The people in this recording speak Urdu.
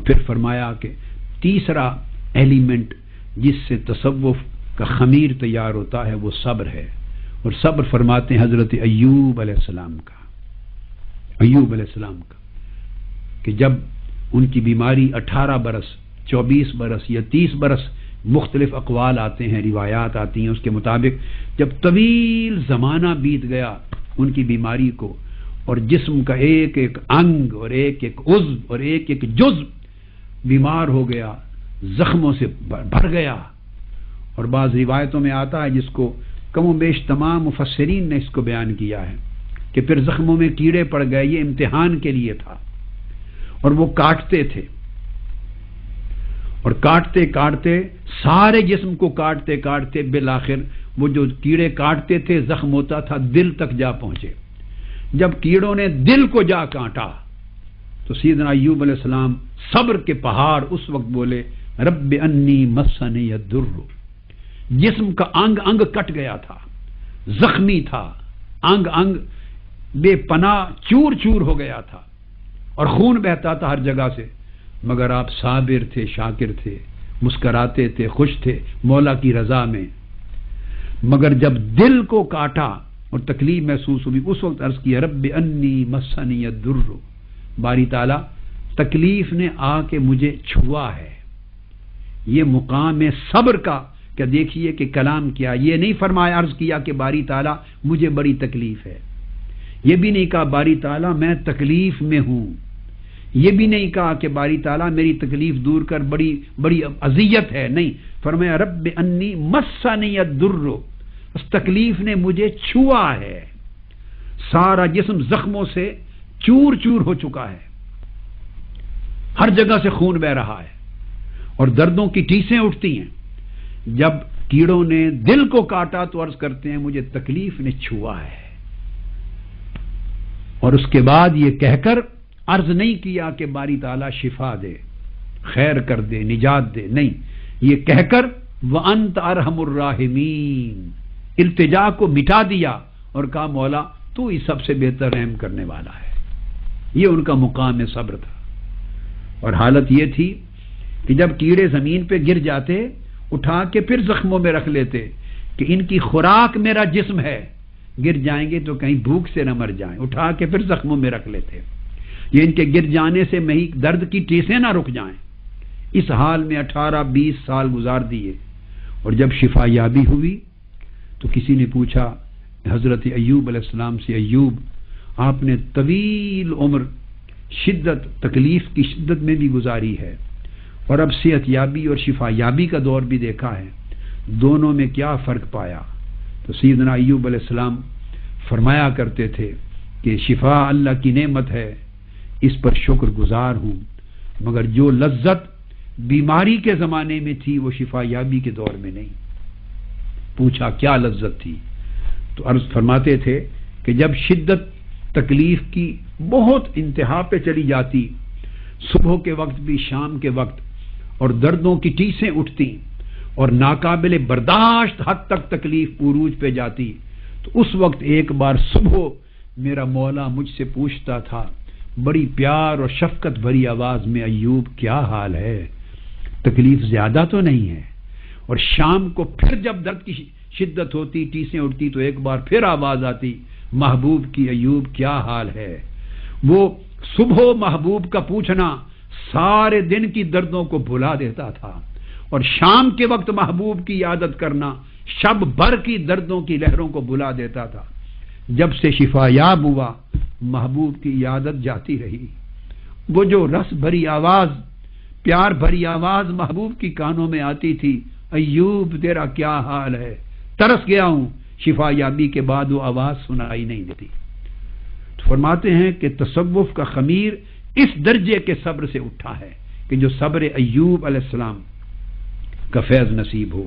پھر فرمایا کہ تیسرا ایلیمنٹ جس سے تصوف کا خمیر تیار ہوتا ہے وہ صبر ہے، اور صبر فرماتے ہیں حضرت ایوب علیہ السلام کا، کہ جب ان کی بیماری 18 برس 24 برس یا 30 برس، مختلف اقوال آتے ہیں، روایات آتی ہیں، اس کے مطابق جب طویل زمانہ بیت گیا ان کی بیماری کو، اور جسم کا ایک ایک انگ اور ایک ایک عضو اور ایک ایک جزو بیمار ہو گیا، زخموں سے بھر گیا، اور بعض روایتوں میں آتا ہے جس کو کم و بیش تمام مفسرین نے اس کو بیان کیا ہے کہ پھر زخموں میں کیڑے پڑ گئے، یہ امتحان کے لیے تھا، اور وہ کاٹتے تھے، اور کاٹتے کاٹتے سارے جسم کو کاٹتے کاٹتے بالآخر وہ جو کیڑے کاٹتے تھے زخم ہوتا تھا دل تک جا پہنچے۔ جب کیڑوں نے دل کو جا کاٹا تو سیدنا ایوب علیہ السلام صبر کے پہاڑ اس وقت بولے رب انی مسنی الضر، جسم کا انگ انگ کٹ گیا تھا، زخمی تھا، انگ انگ بے پناہ چور چور ہو گیا تھا، اور خون بہتا تھا ہر جگہ سے، مگر آپ صابر تھے، شاکر تھے، مسکراتے تھے، خوش تھے مولا کی رضا میں۔ مگر جب دل کو کاٹا اور تکلیف محسوس ہوئی اس وقت عرض کیا رب انی مسنی الضر، باری تعالیٰ تکلیف نے آ کے مجھے چھوا ہے۔ یہ مقام صبر کا کہ دیکھیے کہ کلام کیا، یہ نہیں فرمایا عرض کیا کہ باری تعالیٰ مجھے بڑی تکلیف ہے، یہ بھی نہیں کہا باری تعالیٰ میں تکلیف میں ہوں، یہ بھی نہیں کہا کہ باری تعالیٰ میری تکلیف دور کر بڑی بڑی اذیت ہے، نہیں، فرمایا رب انی مسنی الضر، اس تکلیف نے مجھے چھوا ہے، سارا جسم زخموں سے چور چور ہو چکا ہے، ہر جگہ سے خون بہ رہا ہے اور دردوں کی ٹیسیں اٹھتی ہیں۔ جب کیڑوں نے دل کو کاٹا تو عرض کرتے ہیں مجھے تکلیف نے چھوا ہے، اور اس کے بعد یہ کہہ کر عرض نہیں کیا کہ باری تعالیٰ شفا دے، خیر کر دے، نجات دے، نہیں، یہ کہہ کر وَأَنْتَ أَرْحَمُ الرَّاحِمِينَ، التجا کو مٹا دیا اور کہا مولا تو ہی سب سے بہتر رحم کرنے والا ہے۔ یہ ان کا مقام صبر تھا، اور حالت یہ تھی کہ جب کیڑے زمین پہ گر جاتے اٹھا کے پھر زخموں میں رکھ لیتے کہ ان کی خوراک میرا جسم ہے، گر جائیں گے تو کہیں بھوک سے نہ مر جائیں، اٹھا کے پھر زخموں میں رکھ لیتے، یہ ان کے گر جانے سے مہی درد کی ٹیسیں نہ رک جائیں۔ اس حال میں 18-20 سال گزار دیے، اور جب شفا یابی ہوئی تو کسی نے پوچھا حضرت ایوب علیہ السلام سے، ایوب آپ نے طویل عمر شدت تکلیف کی شدت میں بھی گزاری ہے، اور اب صحت یابی اور شفا یابی کا دور بھی دیکھا ہے، دونوں میں کیا فرق پایا؟ تو سیدنا ایوب علیہ السلام فرمایا کرتے تھے کہ شفا اللہ کی نعمت ہے، اس پر شکر گزار ہوں، مگر جو لذت بیماری کے زمانے میں تھی وہ شفا یابی کے دور میں نہیں۔ پوچھا کیا لذت تھی؟ تو عرض فرماتے تھے کہ جب شدت تکلیف کی بہت انتہا پہ چلی جاتی، صبح کے وقت بھی شام کے وقت، اور دردوں کی ٹیسیں اٹھتی اور ناقابل برداشت حد تک تکلیف عروج پہ جاتی، تو اس وقت ایک بار صبح میرا مولا مجھ سے پوچھتا تھا بڑی پیار اور شفقت بھری آواز میں، ایوب کیا حال ہے، تکلیف زیادہ تو نہیں ہے؟ اور شام کو پھر جب درد کی شدت ہوتی، ٹیسیں اٹھتی، تو ایک بار پھر آواز آتی محبوب کی، ایوب کیا حال ہے؟ وہ صبح محبوب کا پوچھنا سارے دن کی دردوں کو بھلا دیتا تھا، اور شام کے وقت محبوب کی عادت کرنا شب بھر کی دردوں کی لہروں کو بھلا دیتا تھا۔ جب سے شفا یاب ہوا محبوب کی عادت جاتی رہی، وہ جو رس بھری آواز، پیار بھری آواز محبوب کی کانوں میں آتی تھی، ایوب تیرا کیا حال ہے، ترس گیا ہوں، شفا یابی کے بعد وہ آواز سنائی نہیں دیتی۔ تو فرماتے ہیں کہ تصوف کا خمیر اس درجے کے صبر سے اٹھا ہے کہ جو صبر ایوب علیہ السلام کا فیض نصیب ہو۔